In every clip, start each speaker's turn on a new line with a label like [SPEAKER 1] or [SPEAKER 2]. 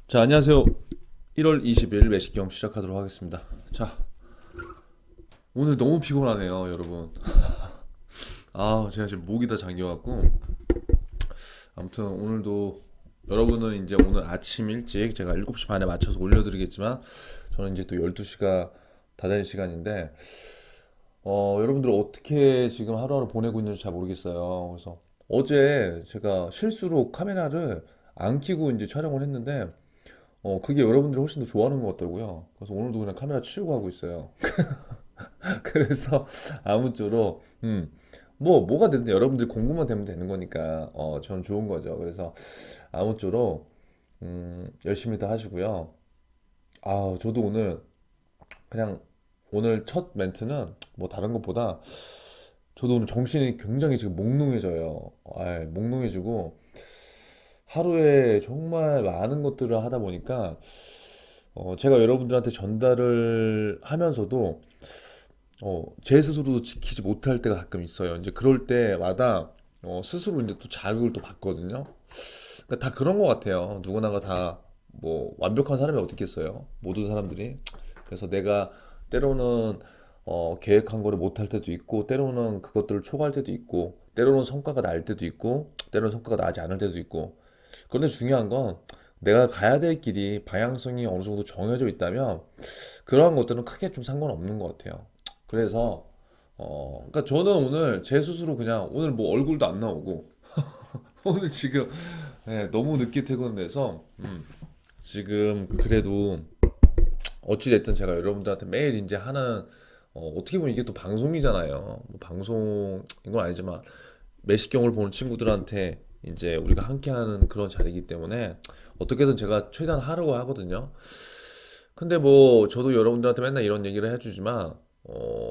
[SPEAKER 1] 자, 안녕하세요. 1월 20일 매식경 시작하도록 하겠습니다. 자, 오늘 너무 피곤하네요, 여러분. 제가 지금 목이 다 잠겨갖고. 아무튼 오늘도 여러분은 이제 오늘 아침 일찍 제가 7시 반에 맞춰서 올려드리겠지만, 저는 이제 또 12시가 다 된 시간인데, 여러분들 어떻게 지금 하루하루 보내고 있는지 잘 모르겠어요. 그래서 어제 제가 실수로 카메라를 안 켜고 이제 촬영을 했는데, 그게 여러분들이 훨씬 더 좋아하는 것 같더라고요. 그래서 오늘도 그냥 카메라 치우고 하고 있어요. 그래서 아무쪼록 뭐가 되든 여러분들 공부만 되면 되는 거니까 저는 좋은 거죠. 그래서 아무쪼록 열심히 다 하시고요. 저도 오늘 그냥 오늘 첫 멘트는 뭐 다른 것보다 저도 오늘 정신이 굉장히 지금 몽롱해져요. 몽롱해지고 하루에 정말 많은 것들을 하다 보니까 제가 여러분들한테 전달을 하면서도 제 스스로도 지키지 못할 때가 가끔 있어요. 이제 그럴 때마다 스스로 이제 또 자극을 또 받거든요. 그러니까 다 그런 것 같아요. 누구나가 다 뭐 완벽한 사람이 어디 있겠어요. 모든 사람들이. 그래서 내가 때로는 계획한 거를 못할 때도 있고, 때로는 그것들을 초과할 때도 있고, 때로는 성과가 날 때도 있고, 때로는 성과가 나지 않을 때도 있고. 그런데 중요한 건 내가 가야 될 길이 방향성이 어느 정도 정해져 있다면 그러한 것들은 크게 좀 상관없는 것 같아요. 그래서 그러니까 저는 오늘 제 스스로 그냥 오늘 뭐 얼굴도 안 나오고 오늘 지금 너무 늦게 퇴근해서 지금 그래도 어찌 됐든 제가 여러분들한테 매일 이제 하는 어떻게 보면 이게 또 방송이잖아요. 뭐 방송인 건 아니지만 매식경을 보는 친구들한테 이제 우리가 함께하는 그런 자리이기 때문에 어떻게든 제가 최대한 하려고 하거든요. 근데 뭐 저도 여러분들한테 맨날 이런 얘기를 해주지만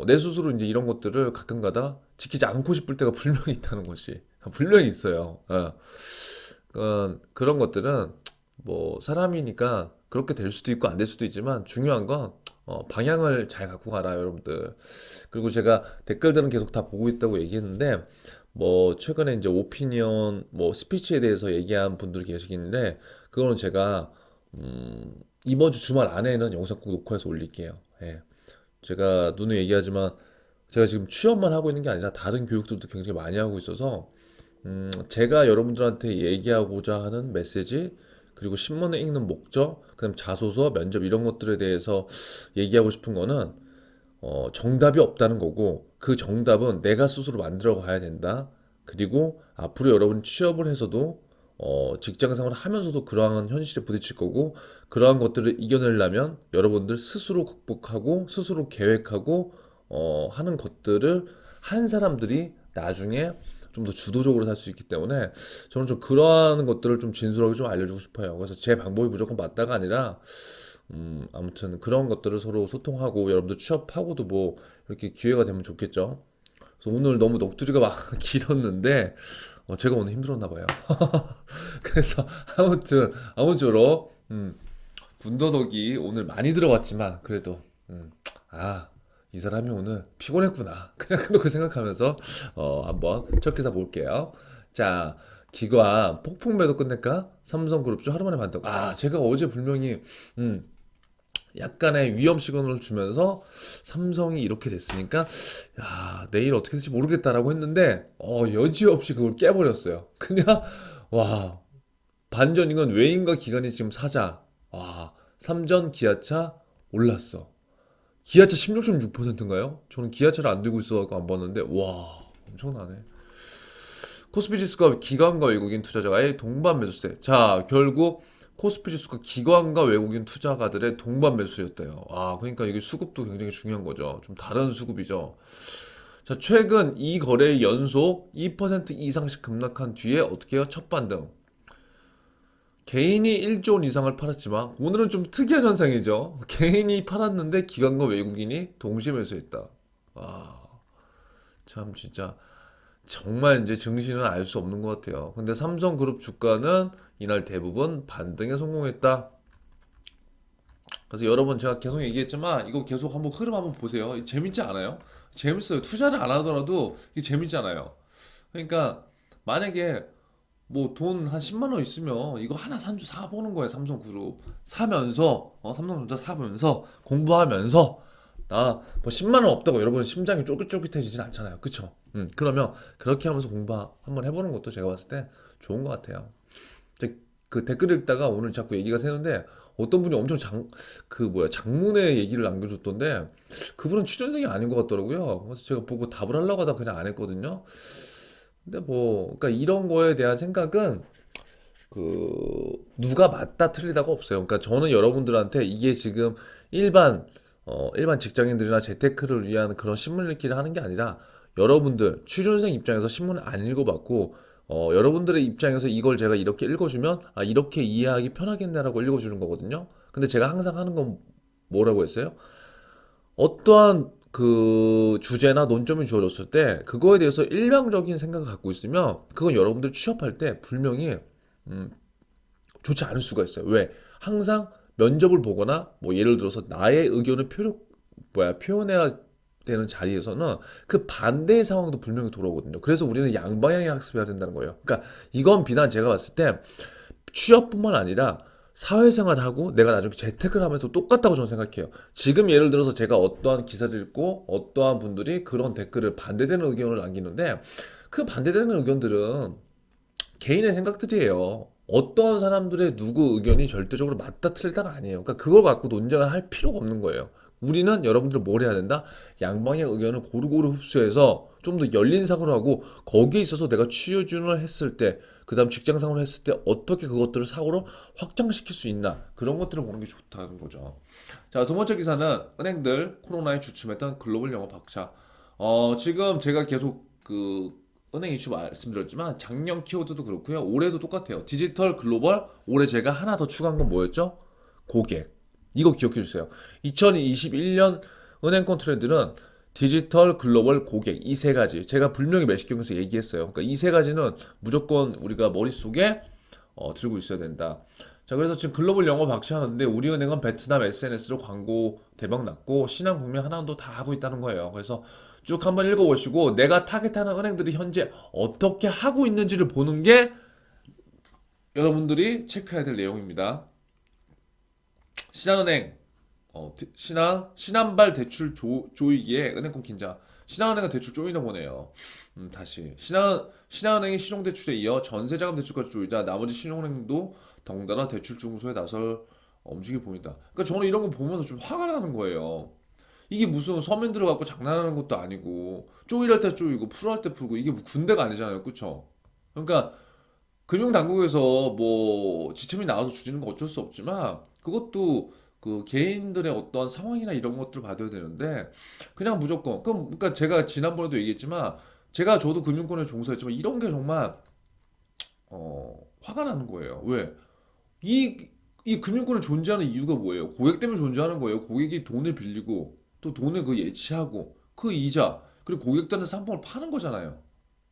[SPEAKER 1] 내 스스로 이제 이런 것들을 가끔가다 지키지 않고 싶을 때가 분명히 있다는 것이 분명히 있어요. 그러니까 그런 것들은 뭐 사람이니까 그렇게 될 수도 있고 안 될 수도 있지만 중요한 건 방향을 잘 갖고 가라 여러분들. 그리고 제가 댓글들은 계속 다 보고 있다고 얘기했는데 뭐 최근에 이제 오피니언 뭐 스피치에 대해서 얘기한 분들이 계시긴데 그거는 제가 이번 주 주말 안에는 영상 꼭 녹화해서 올릴게요. 예. 제가 누누이 얘기하지만 제가 지금 취업만 하고 있는 게 아니라 다른 교육들도 굉장히 많이 하고 있어서 제가 여러분들한테 얘기하고자 하는 메시지 그리고 신문을 읽는 목적 그다음 자소서 면접 이런 것들에 대해서 얘기하고 싶은 거는 정답이 없다는 거고 그 정답은 내가 스스로 만들어 가야 된다. 그리고 앞으로 여러분 취업을 해서도 직장 생활을 하면서도 그러한 현실에 부딪힐 거고 그러한 것들을 이겨내려면 여러분들 스스로 극복하고 스스로 계획하고 하는 것들을 한 사람들이 나중에 좀 더 주도적으로 살 수 있기 때문에 저는 좀 그러한 것들을 좀 진솔하게 좀 알려주고 싶어요. 그래서 제 방법이 무조건 맞다가 아니라 아무튼 그런 것들을 서로 소통하고 여러분들 취업하고도 뭐 이렇게 기회가 되면 좋겠죠. 그래서 오늘 너무 넋두리가 막 길었는데 제가 오늘 힘들었나 봐요. 그래서 아무튼 아무쪼록 군더더기 오늘 많이 들어갔지만 그래도 아, 이 사람이 오늘 피곤했구나. 그냥 그렇게 생각하면서 한번 첫 기사 볼게요. 자, 기관 폭풍 매도 끝낼까? 삼성그룹주 하루 만에 반등. 제가 어제 분명히 음, 약간의 위험 시그널을 주면서 삼성이 이렇게 됐으니까 야, 내일 어떻게 될지 모르겠다라고 했는데 여지없이 그걸 깨버렸어요. 그냥 와, 반전 이건 외인과 기관이 지금 사자. 삼전 기아차 올랐어. 기아차 16.6%인가요? 저는 기아차를 안 들고 있어서 안 봤는데 와 엄청나네. 코스피 지수가 기관과 외국인 투자자의 동반 매수세. 자 결국 코스피 지수가 기관과 외국인 투자가들의 동반 매수였대요. 그러니까 이게 수급도 굉장히 중요한 거죠. 좀 다른 수급이죠. 자 최근 이 거래일 연속 2% 이상씩 급락한 뒤에 어떻게 해요? 첫 반등. 개인이 1조 원 이상을 팔았지만 오늘은 좀 특이한 현상이죠. 개인이 팔았는데 기관과 외국인이 동시에 매수했다. 아, 참 진짜 정말 이제 증시는 알 수 없는 것 같아요. 근데 삼성그룹 주가는 이날 대부분 반등에 성공했다. 그래서 여러분 제가 계속 얘기했지만 이거 계속 한번 흐름 한번 보세요. 재밌지 않아요? 재밌어요. 투자를 안 하더라도 이게 재밌잖아요. 그러니까 만약에 뭐 돈 한 10만 원 있으면 이거 하나 사보는 거예요. 삼성그룹 사면서 삼성전자 사면서 공부하면서 나 뭐 10만 원 없다고 여러분 심장이 쫄깃쫄깃해지진 않잖아요. 그쵸? 그러면 그렇게 하면서 공부 한번 해보는 것도 제가 봤을 때 좋은 것 같아요. 이제 그 댓글 읽다가 오늘 자꾸 얘기가 새는데 어떤 분이 엄청 장문의 얘기를 남겨줬던데 그분은 취준생이 아닌 것 같더라고요. 그래서 제가 보고 답을 하려고 하다 그냥 안 했거든요. 근데 뭐, 그러니까 이런 거에 대한 생각은 누가 맞다 틀리다가 없어요. 그러니까 저는 여러분들한테 이게 지금 일반 일반 직장인들이나 재테크를 위한 그런 신문 읽기를 하는 게 아니라 여러분들 취준생 입장에서 신문을 안 읽어봤고 여러분들의 입장에서 이걸 제가 이렇게 읽어주면 아 이렇게 이해하기 편하겠네라고 읽어주는 거거든요. 근데 제가 항상 하는 건 뭐라고 했어요? 어떠한 그 주제나 논점이 주어졌을 때 그거에 대해서 일방적인 생각을 갖고 있으면 그건 여러분들 취업할 때 분명히 음, 좋지 않을 수가 있어요. 왜? 항상 면접을 보거나 뭐 예를 들어서 나의 의견을 표현해야 되는 자리에서는 그 반대의 상황도 분명히 돌아오거든요. 그래서 우리는 양방향의 학습해야 된다는 거예요. 그러니까 이건 비단 제가 봤을 때 취업뿐만 아니라 사회생활하고 내가 나중에 재테크를 하면서 똑같다고 저는 생각해요. 지금 예를 들어서 제가 어떠한 기사를 읽고 어떠한 분들이 그런 댓글을 반대되는 의견을 남기는데 그 반대되는 의견들은 개인의 생각들이에요. 어떤 사람들의 누구 의견이 절대적으로 맞다 틀리다가 아니에요. 그러니까 그걸 갖고 논쟁을 할 필요가 없는 거예요. 우리는 여러분들 뭘 해야 된다? 양방의 의견을 고루고루 흡수해서 좀 더 열린 사고를 하고 거기에 있어서 내가 취준을 했을 때, 그 다음 직장 생활을 했을 때 어떻게 그것들을 사고로 확장시킬 수 있나 그런 것들을 보는 게 좋다는 거죠. 자, 두 번째 기사는 은행들 코로나에 주춤했던 글로벌 영업 박차. 지금 제가 계속 은행 이슈 말씀드렸지만 작년 키워드도 그렇고요. 올해도 똑같아요. 디지털 글로벌 올해 제가 하나 더 추가한 건 뭐였죠? 고객. 이거 기억해 주세요. 2021년 은행권 트렌드는 디지털 글로벌 고객 이 세 가지 제가 분명히 매식경에서 얘기했어요. 그러니까 이 세 가지는 무조건 우리가 머릿속에 들고 있어야 된다. 자, 그래서 지금 글로벌 영업 박시하는데 우리은행은 베트남 SNS로 광고 대박 났고 신한 국민 하나도 다 하고 있다는 거예요. 그래서 쭉 한번 읽어보시고 내가 타겟하는 은행들이 현재 어떻게 하고 있는지를 보는 게 여러분들이 체크해야 될 내용입니다. 신한은행 신한발 대출 조이기에 은행권 긴장. 신한은행은 대출 조이나 보네요. 다시 신한은행이 신용대출에 이어 전세자금 대출까지 조이자 나머지 신용은행도 덩달아 대출 중소에 나설 움직임이 보인다. 그러니까 저는 이런 거 보면서 좀 화가 나는 거예요. 이게 무슨 서민들을 갖고 장난하는 것도 아니고 쪼이랄 때 쪼이고 풀할 때 풀고 이게 뭐 군대가 아니잖아요, 그쵸? 그러니까 금융당국에서 뭐 지침이 나와서 주지는 건 어쩔 수 없지만 그것도 그 개인들의 어떤 상황이나 이런 것들을 봐둬야 되는데 그냥 무조건 그러니까 제가 지난번에도 얘기했지만 제가 저도 금융권에 종사했지만 이런 게 정말 화가 나는 거예요. 왜? 이, 이 금융권이 존재하는 이유가 뭐예요? 고객 때문에 존재하는 거예요. 고객이 돈을 빌리고 또 돈을 그 예치하고 그 이자 그리고 고객들한테 상품을 파는 거잖아요.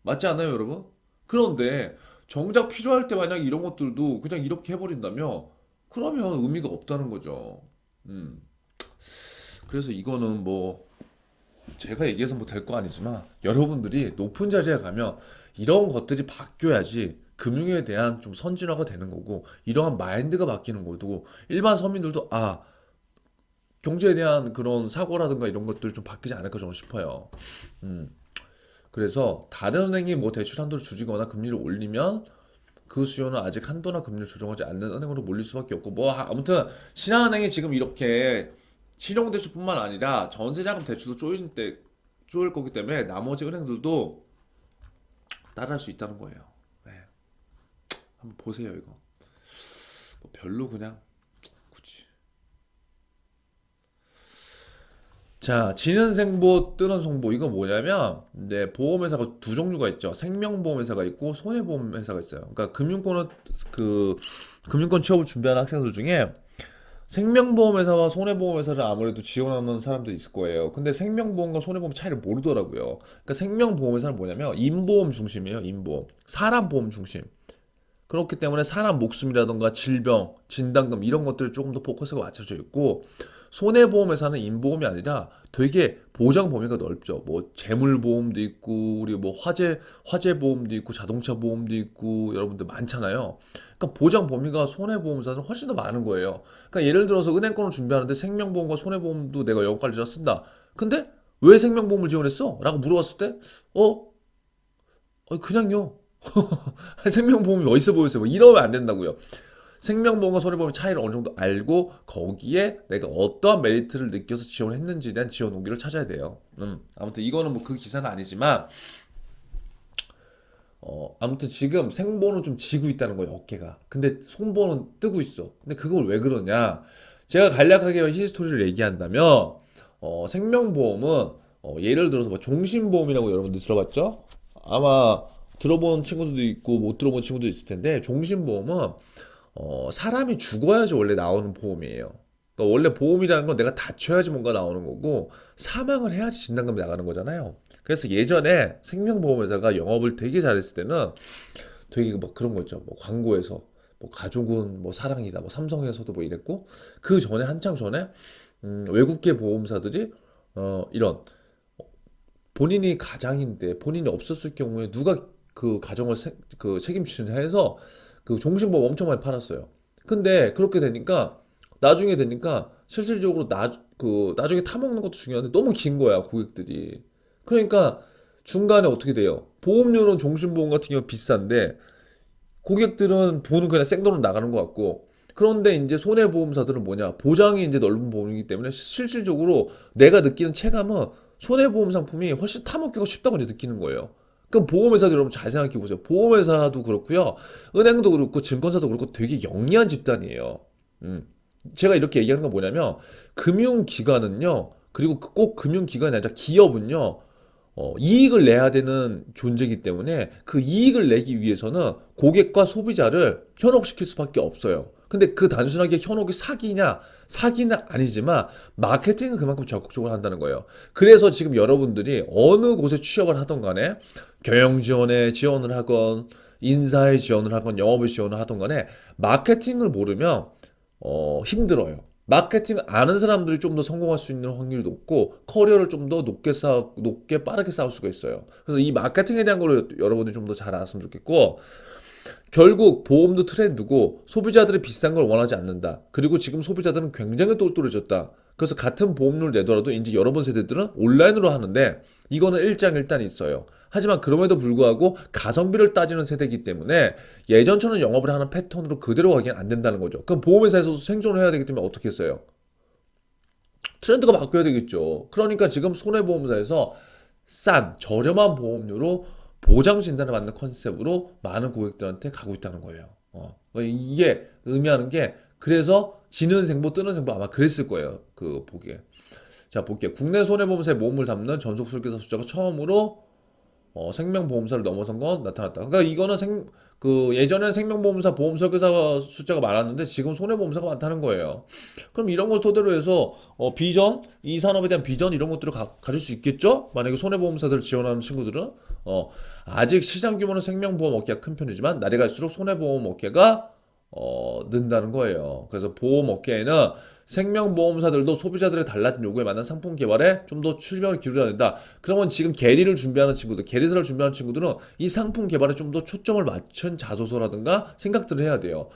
[SPEAKER 1] 맞지 않나요, 여러분? 그런데 정작 필요할 때 만약 이런 것들도 그냥 이렇게 해버린다면 그러면 의미가 없다는 거죠. 음. 그래서 이거는 뭐 제가 얘기해서 뭐 될 거 아니지만 여러분들이 높은 자리에 가면 이런 것들이 바뀌어야지 금융에 대한 좀 선진화가 되는 거고 이러한 마인드가 바뀌는 거고 일반 서민들도 아 경제에 대한 그런 사고라든가 이런 것들이 좀 바뀌지 않을까 저는 싶어요. 음. 그래서 다른 은행이 뭐 대출 한도를 줄이거나 금리를 올리면 그 수요는 아직 한도나 금리를 조정하지 않는 은행으로 몰릴 수밖에 없고 뭐 아무튼 신한은행이 지금 이렇게 신용대출뿐만 아니라 전세자금 대출도 쪼일 거기 때문에 나머지 은행들도 따라할 수 있다는 거예요. 네, 한번 보세요 이거. 뭐 별로 그냥 굳이. 자, 지는 생보, 뜨는 송보. 이거 뭐냐면, 네, 보험회사가 두 종류가 있죠. 생명보험회사가 있고, 손해보험회사가 있어요. 그러니까 금융권 취업을 준비하는 학생들 중에 생명보험회사와 손해보험회사를 아무래도 지원하는 사람들이 있을 거예요. 근데 생명보험과 손해보험 차이를 모르더라고요. 그러니까 생명보험회사는 뭐냐면, 인보험 중심이에요, 인보험. 사람 보험 중심. 그렇기 때문에 사람 목숨이라던가 질병, 진단금 이런 것들이 조금 더 포커스가 맞춰져 있고 손해보험회사는 인보험이 아니라 되게 보장 범위가 넓죠. 뭐 재물보험도 있고 우리 뭐 화재보험도 있고 자동차 보험도 있고 여러분들 많잖아요. 그러니까 보장 범위가 손해보험사는 훨씬 더 많은 거예요. 그러니까 예를 들어서 은행권을 준비하는데 생명보험과 손해보험도 내가 영업관리자 쓴다. 근데 왜 생명보험을 지원했어? 라고 물어봤을 때 어? 그냥요. 생명보험이 멋있어 보였어요. 뭐 이러면 안 된다고요. 생명보험과 손해보험의 차이를 어느 정도 알고 거기에 내가 어떠한 메리트를 느껴서 지원을 했는지에 대한 지원 후기를 찾아야 돼요. 아무튼 이거는 뭐 그 기사는 아니지만 아무튼 지금 생보는 좀 지고 있다는 거예요, 어깨가. 근데 손보는 뜨고 있어. 근데 그걸 왜 그러냐? 제가 간략하게 히스토리를 얘기한다면 생명보험은 예를 들어서 뭐 종신보험이라고 여러분들 들어봤죠? 아마 들어본 친구들도 있고 못 들어본 친구도 있을 텐데 종신보험은 사람이 죽어야지 원래 나오는 보험이에요. 그러니까 원래 보험이라는 건 내가 다쳐야지 뭔가 나오는 거고 사망을 해야지 진단금이 나가는 거잖아요. 그래서 예전에 생명보험회사가 영업을 되게 잘했을 때는 되게 막 그런 거 있죠. 뭐 광고에서 뭐 가족은 뭐 사랑이다. 뭐 삼성에서도 뭐 이랬고 그 전에 한참 전에 외국계 보험사들이 이런 본인이 가장인데 본인이 없었을 경우에 누가 그 가정을 그 책임지느냐 해서 그 종신보험 엄청 많이 팔았어요. 근데 그렇게 되니까 나중에 되니까 실질적으로 나중에 타먹는 것도 중요한데 너무 긴 거야 고객들이. 그러니까 중간에 어떻게 돼요? 보험료는 종신보험 같은 경우 비싼데 고객들은 돈은 그냥 생돈으로 나가는 것 같고 그런데 이제 손해보험사들은 뭐냐 보장이 이제 넓은 보험이기 때문에 실질적으로 내가 느끼는 체감은 손해보험 상품이 훨씬 타먹기가 쉽다고 이제 느끼는 거예요. 그럼 보험회사도 여러분 잘 생각해 보세요. 보험회사도 그렇고요, 은행도 그렇고 증권사도 그렇고 되게 영리한 집단이에요. 음. 제가 이렇게 얘기하는 건 뭐냐면 금융기관은요, 그리고 꼭 금융기관이 아니라 기업은요, 이익을 내야 되는 존재이기 때문에 그 이익을 내기 위해서는 고객과 소비자를 현혹시킬 수밖에 없어요. 근데 그 단순하게 현혹이 사기냐? 사기는 아니지만 마케팅은 그만큼 적극적으로 한다는 거예요. 그래서 지금 여러분들이 어느 곳에 취업을 하던 간에 경영 지원에 지원을 하건 인사에 지원을 하건 영업에 지원을 하던 간에 마케팅을 모르면 힘들어요. 마케팅 아는 사람들이 좀 더 성공할 수 있는 확률이 높고 커리어를 좀 더 높게 빠르게 쌓을 수가 있어요. 그래서 이 마케팅에 대한 걸 여러분들이 좀 더 잘 알았으면 좋겠고 결국 보험도 트렌드고 소비자들이 비싼 걸 원하지 않는다. 그리고 지금 소비자들은 굉장히 똘똘해졌다. 그래서 같은 보험료를 내더라도 이제 여러분 세대들은 온라인으로 하는데 이거는 일장일단이 있어요. 하지만 그럼에도 불구하고 가성비를 따지는 세대이기 때문에 예전처럼 영업을 하는 패턴으로 그대로 가기는 안 된다는 거죠. 그럼 보험회사에서도 생존을 해야 되기 때문에 어떻게 했어요? 트렌드가 바뀌어야 되겠죠. 그러니까 지금 손해보험사에서 저렴한 보험료로 보장 진단을 받는 컨셉으로 많은 고객들한테 가고 있다는 거예요. 이게 의미하는 게 그래서 지는 생보 뜨는 생보 아마 그랬을 거예요. 그 보기에. 자, 볼게요. 국내 손해보험사의 모험을 담는 전속 설계사 숫자가 처음으로 생명보험사를 넘어선 건 나타났다. 그러니까 이거는 예전엔 생명보험사 보험 설계사 숫자가 많았는데 지금 손해보험사가 많다는 거예요. 그럼 이런 걸 토대로 해서 이 산업에 대한 비전 이런 것들을 가질 수 있겠죠? 만약에 손해보험사들을 지원하는 친구들은 아직 시장 규모는 생명보험 업계가 큰 편이지만 날이 갈수록 손해보험 업계가 는다는 거예요. 그래서 보험 업계에는 생명보험사들도 소비자들의 달라진 요구에 맞는 상품 개발에 좀 더 출력을 기울여야 된다. 그러면 지금 계리를 준비하는 친구들, 계리사를 준비하는 친구들은 이 상품 개발에 좀 더 초점을 맞춘 자소서라든가 생각들을 해야 돼요.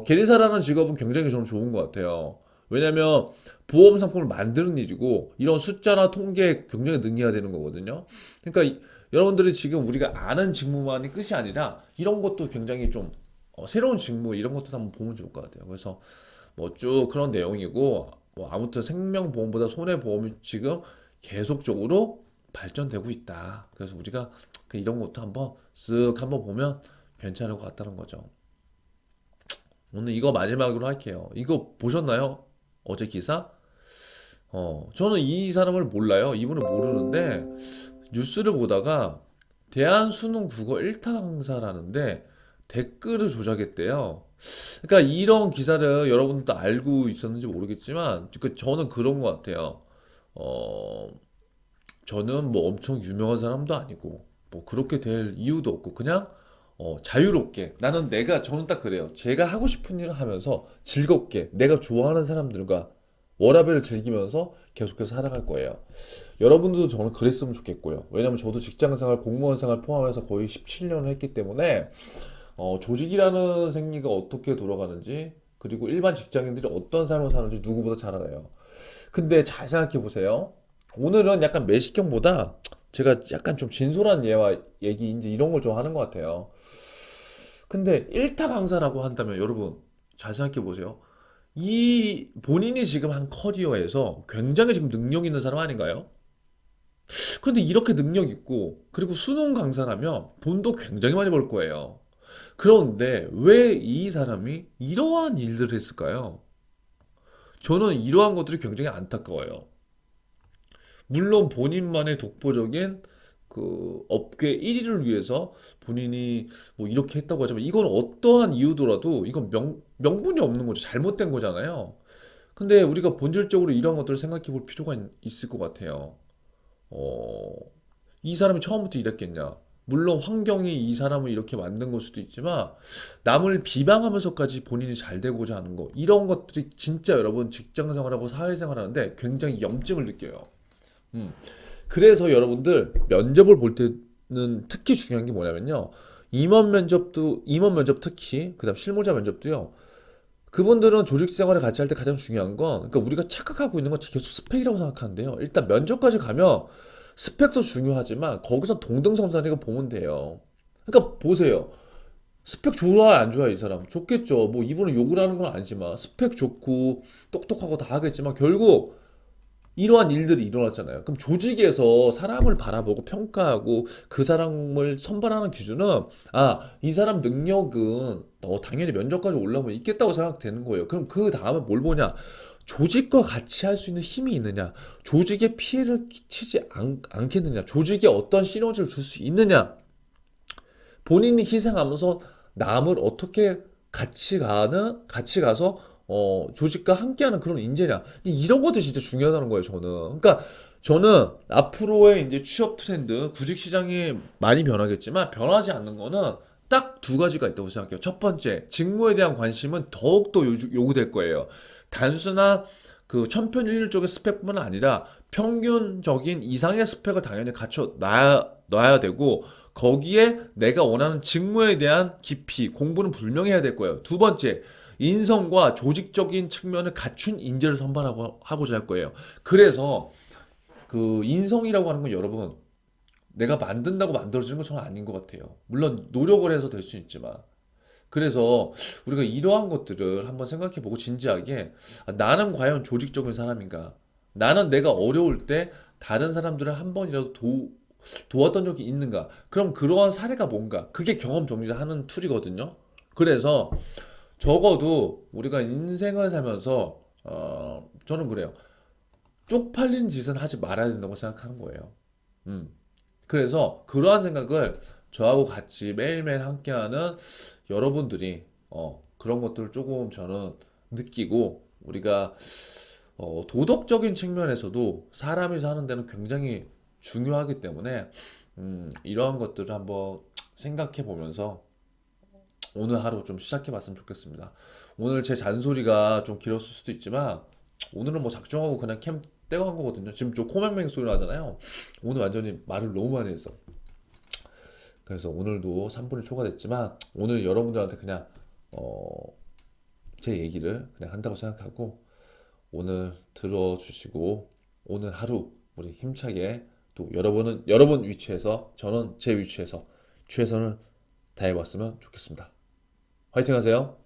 [SPEAKER 1] 계리사라는 직업은 굉장히 저는 좋은 것 같아요. 왜냐면 보험 상품을 만드는 일이고 이런 숫자나 통계에 굉장히 능해야 되는 거거든요. 그러니까 여러분들이 지금 우리가 아는 직무만이 끝이 아니라 이런 것도 굉장히 좀 새로운 직무 이런 것도 한번 보면 좋을 것 같아요. 그래서 뭐 쭉 그런 내용이고 뭐 아무튼 생명보험보다 손해보험이 지금 계속적으로 발전되고 있다. 그래서 우리가 이런 것도 한번 쓱 한번 보면 괜찮을 것 같다는 거죠. 오늘 이거 마지막으로 할게요. 이거 보셨나요? 어제 기사? 저는 이 사람을 몰라요. 이분을 모르는데 뉴스를 보다가 대한수능 국어 1타 강사라는데 댓글을 조작했대요. 그러니까 이런 기사를 여러분들도 알고 있었는지 모르겠지만 저는 그런 것 같아요. 어, 저는 뭐 엄청 유명한 사람도 아니고 뭐 그렇게 될 이유도 없고 그냥 자유롭게 저는 딱 그래요. 제가 하고 싶은 일을 하면서 즐겁게 내가 좋아하는 사람들과 워라밸을 즐기면서 계속해서 살아갈 거예요. 여러분들도 저는 그랬으면 좋겠고요. 왜냐면 저도 직장생활, 공무원생활 포함해서 거의 17년을 했기 때문에 조직이라는 생리가 어떻게 돌아가는지 그리고 일반 직장인들이 어떤 삶을 사는지 누구보다 잘 알아요. 근데 잘 생각해 보세요. 오늘은 약간 매식형보다 제가 약간 좀 진솔한 예와 얘기 이제 이런 걸 좀 하는 것 같아요. 근데 일타 강사라고 한다면 여러분 잘 생각해 보세요. 이 본인이 지금 한 커리어에서 굉장히 지금 능력 있는 사람 아닌가요? 그런데 이렇게 능력 있고 그리고 수능 강사라면 돈도 굉장히 많이 벌 거예요. 그런데 왜 이 사람이 이러한 일들을 했을까요? 저는 이러한 것들이 굉장히 안타까워요. 물론 본인만의 독보적인 그 업계 1위를 위해서 본인이 뭐 이렇게 했다고 하지만 이건 어떠한 이유더라도 이건 명분이 없는 거죠. 잘못된 거잖아요. 근데 우리가 본질적으로 이런 것들을 생각해 볼 필요가 있을 것 같아요. 어, 이 사람이 처음부터 이랬겠냐? 물론 환경이 이 사람을 이렇게 만든 걸 수도 있지만 남을 비방하면서까지 본인이 잘 되고자 하는 거 이런 것들이 진짜 여러분 직장 생활하고 사회 생활하는데 굉장히 염증을 느껴요. 음. 그래서 여러분들 면접을 볼 때는 특히 중요한 게 뭐냐면요. 임원 면접 특히 그다음 실무자 면접도요. 그분들은 조직 생활을 같이 할 때 가장 중요한 건 그러니까 우리가 착각하고 있는 건 계속 스펙이라고 생각하는데요. 일단 면접까지 가면 스펙도 중요하지만 거기서 동등성산이고 보면 돼요. 그러니까 보세요. 스펙 좋아 안 좋아 이 사람 좋겠죠. 뭐 이분은 욕을 하는 건 아니지만 스펙 좋고 똑똑하고 다 하겠지만 결국 이러한 일들이 일어났잖아요. 그럼 조직에서 사람을 바라보고 평가하고 그 사람을 선발하는 기준은 이 사람 능력은 당연히 면접까지 올라오면 있겠다고 생각되는 거예요. 그럼 그 다음에 뭘 보냐? 조직과 같이 할 수 있는 힘이 있느냐? 조직에 피해를 끼치지 않겠느냐? 조직에 어떤 시너지를 줄 수 있느냐? 본인이 희생하면서 남을 어떻게 같이 가서 조직과 함께하는 그런 인재냐 이런 것도 진짜 중요하다는 거예요 저는. 그러니까 저는 앞으로의 이제 취업 트렌드 구직 시장이 많이 변하겠지만 변하지 않는 거는 딱 두 가지가 있다고 생각해요. 첫 번째, 직무에 대한 관심은 더욱더 요구될 거예요. 단순한 그 천편일률적인 스펙뿐만 아니라 평균적인 이상의 스펙을 당연히 갖춰 놔야 되고 거기에 내가 원하는 직무에 대한 깊이, 공부는 분명해야 될 거예요. 두 번째, 인성과 조직적인 측면을 갖춘 인재를 하고자 할 거예요. 그래서 그 인성이라고 하는 건 여러분, 내가 만든다고 만들어지는 건 저는 아닌 것 같아요. 물론 노력을 해서 될 수 있지만. 그래서 우리가 이러한 것들을 한번 생각해보고 진지하게 나는 과연 조직적인 사람인가? 나는 내가 어려울 때 다른 사람들을 한 번이라도 도왔던 적이 있는가? 그럼 그러한 사례가 뭔가? 그게 경험 정리를 하는 툴이거든요. 그래서 적어도 우리가 인생을 살면서 저는 그래요. 쪽팔린 짓은 하지 말아야 된다고 생각하는 거예요. 음. 그래서 그러한 생각을 저하고 같이 매일매일 함께하는 여러분들이 그런 것들을 조금 저는 느끼고 우리가 도덕적인 측면에서도 사람이 사는 데는 굉장히 중요하기 때문에 이러한 것들을 한번 생각해 보면서 오늘 하루 좀 시작해 봤으면 좋겠습니다. 오늘 제 잔소리가 좀 길었을 수도 있지만 오늘은 뭐 작정하고 그냥 캠 떼고 한 거거든요. 지금 저 코맹맹 소리 나잖아요. 오늘 완전히 말을 너무 많이 했어. 그래서 오늘도 3분이 초과됐지만 오늘 여러분들한테 그냥 어, 제 얘기를 그냥 한다고 생각하고 오늘 들어주시고 오늘 하루 우리 힘차게 또 여러분은 여러분 위치에서 저는 제 위치에서 최선을 다해봤으면 좋겠습니다. 화이팅 하세요.